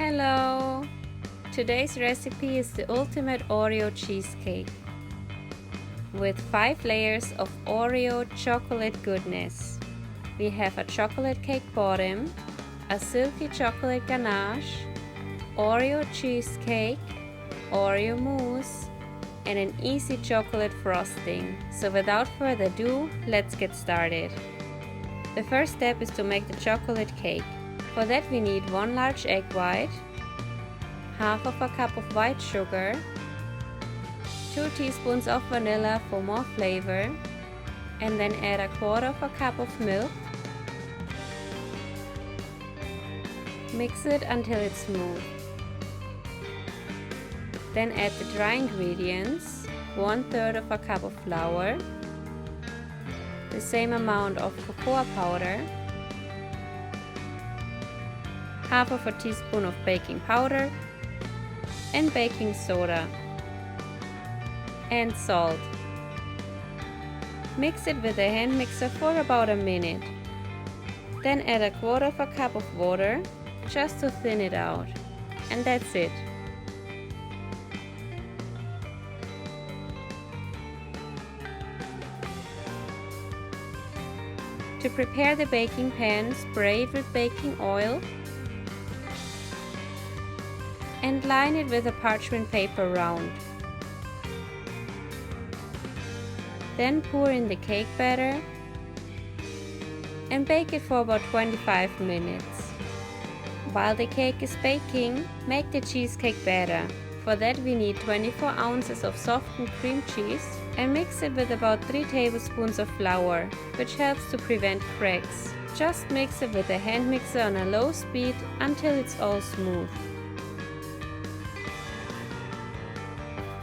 Hello! Today's recipe is the ultimate Oreo cheesecake with 5 layers of Oreo chocolate goodness. We have a chocolate cake bottom, a silky chocolate ganache, Oreo cheesecake, Oreo mousse, and an easy chocolate frosting. So without further ado, let's get started. The first step is to make the chocolate cake. For that we need 1 large egg white, half of a cup of white sugar, 2 teaspoons of vanilla for more flavor, and then add 1/4 of a cup of milk. Mix it until it's smooth. Then add the dry ingredients, 1/3 of a cup of flour, the same amount of cocoa powder, half of a teaspoon of baking powder, and baking soda, and salt. Mix it with a hand mixer for about a minute. Then add 1/4 of a cup of water just to thin it out. And that's it. To prepare the baking pan, spray it with baking oil and line it with a parchment paper round. Then pour in the cake batter and bake it for about 25 minutes. While the cake is baking, make the cheesecake batter. For that we need 24 ounces of softened cream cheese and mix it with about 3 tablespoons of flour, which helps to prevent cracks. Just mix it with a hand mixer on a low speed until it's all smooth.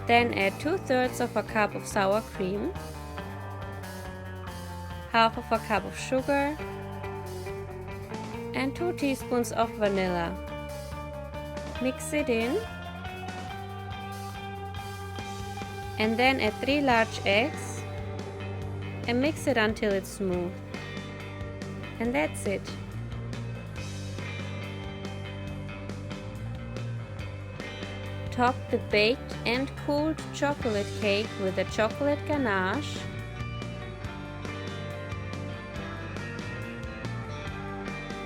Then add 2/3 of a cup of sour cream, half of a cup of sugar, and 2 teaspoons of vanilla. Mix it in, and then add 3 large eggs and mix it until it's smooth. And that's it. Top the baked and cooled chocolate cake with a chocolate ganache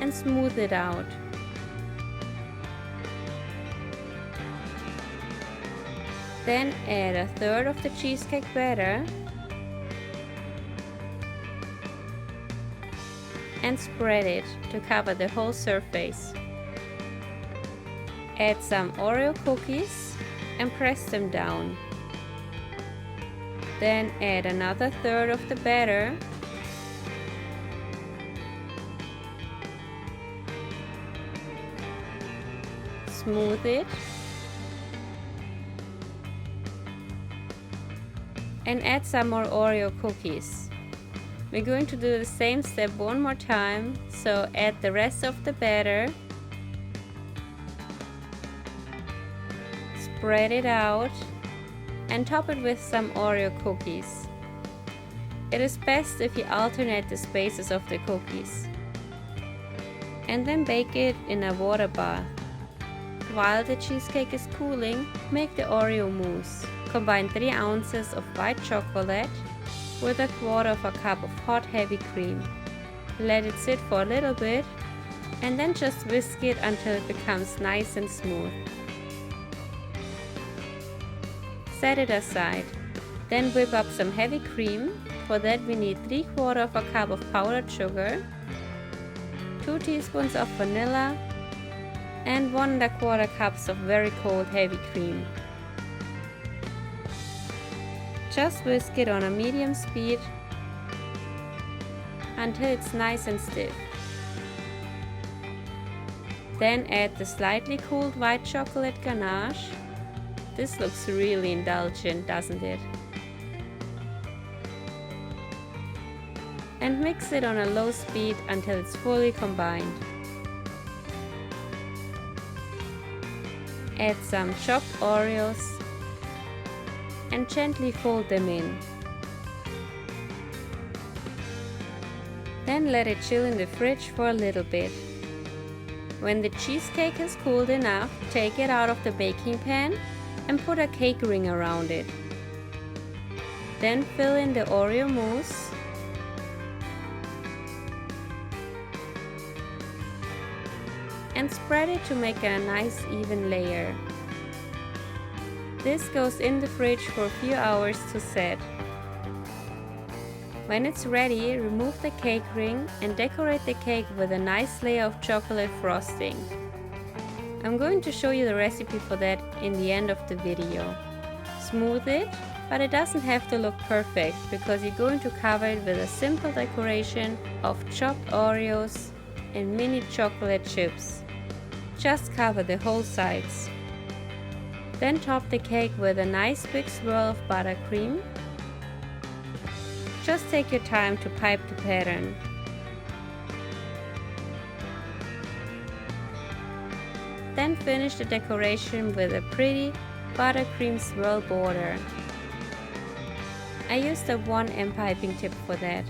and smooth it out. Then add 1/3 of the cheesecake batter and spread it to cover the whole surface. Add some Oreo cookies and press them down. Then add another 1/3 of the batter smooth it and add some more Oreo cookies. We're going to do the same step one more time, so add the rest of the batter, spread it out, and top it with some Oreo cookies. It is best if you alternate the spaces of the cookies. And then bake it in a water bath. While the cheesecake is cooling, make the Oreo mousse. Combine 3 ounces of white chocolate with 1/4 of a cup of hot heavy cream. Let it sit for a little bit and then just whisk it until it becomes nice and smooth. Set it aside. Then whip up some heavy cream. For that we need 3/4 of a cup of powdered sugar, 2 teaspoons of vanilla, and 1 1/4 cups of very cold heavy cream. Just whisk it on a medium speed until it's nice and stiff. Then add the slightly cooled white chocolate ganache. This looks really indulgent, doesn't it? And mix it on a low speed until it's fully combined. Add some chopped Oreos and gently fold them in. Then let it chill in the fridge for a little bit. When the cheesecake has cooled enough, take it out of the baking pan and put a cake ring around it. Then fill in the Oreo mousse and spread it to make a nice even layer. This goes in the fridge for a few hours to set. When it's ready, remove the cake ring and decorate the cake with a nice layer of chocolate frosting. I'm going to show you the recipe for that in the end of the video. Smooth it, but it doesn't have to look perfect because you're going to cover it with a simple decoration of chopped Oreos and mini chocolate chips. Just cover the whole sides. Then top the cake with a nice big swirl of buttercream. Just take your time to pipe the pattern. Then finish the decoration with a pretty buttercream swirl border. I used a 1M piping tip for that.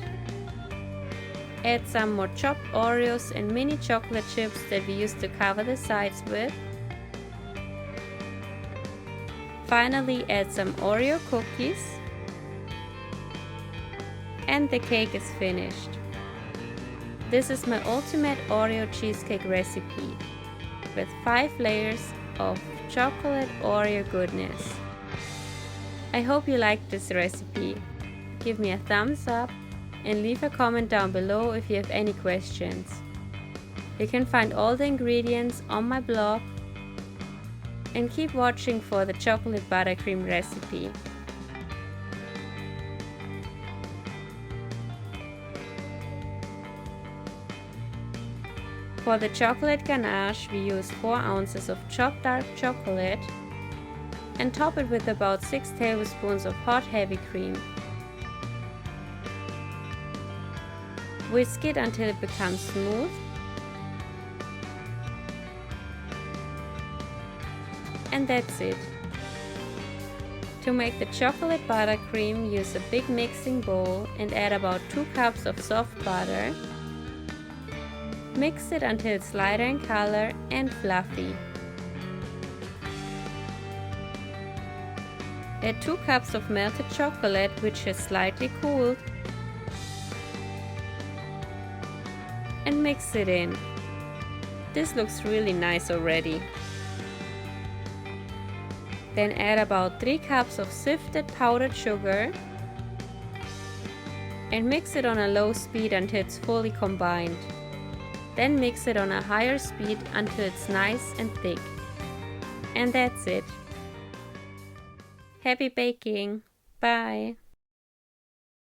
Add some more chopped Oreos and mini chocolate chips that we used to cover the sides with. Finally, add some Oreo cookies. And the cake is finished. This is my ultimate Oreo cheesecake recipe with 5 layers of chocolate Oreo goodness. I hope you liked this recipe. Give me a thumbs up and leave a comment down below if you have any questions. You can find all the ingredients on my blog and keep watching for the chocolate buttercream recipe. For the chocolate ganache, we use 4 ounces of chopped dark chocolate and top it with about 6 tablespoons of hot heavy cream. Whisk it until it becomes smooth. And that's it. To make the chocolate buttercream, use a big mixing bowl and add about 2 cups of soft butter. Mix it until it's lighter in color and fluffy. Add 2 cups of melted chocolate, which has slightly cooled, and mix it in. This looks really nice already. Then add about 3 cups of sifted powdered sugar and mix it on a low speed until it's fully combined. Then mix it on a higher speed until it's nice and thick. And that's it. Happy baking! Bye!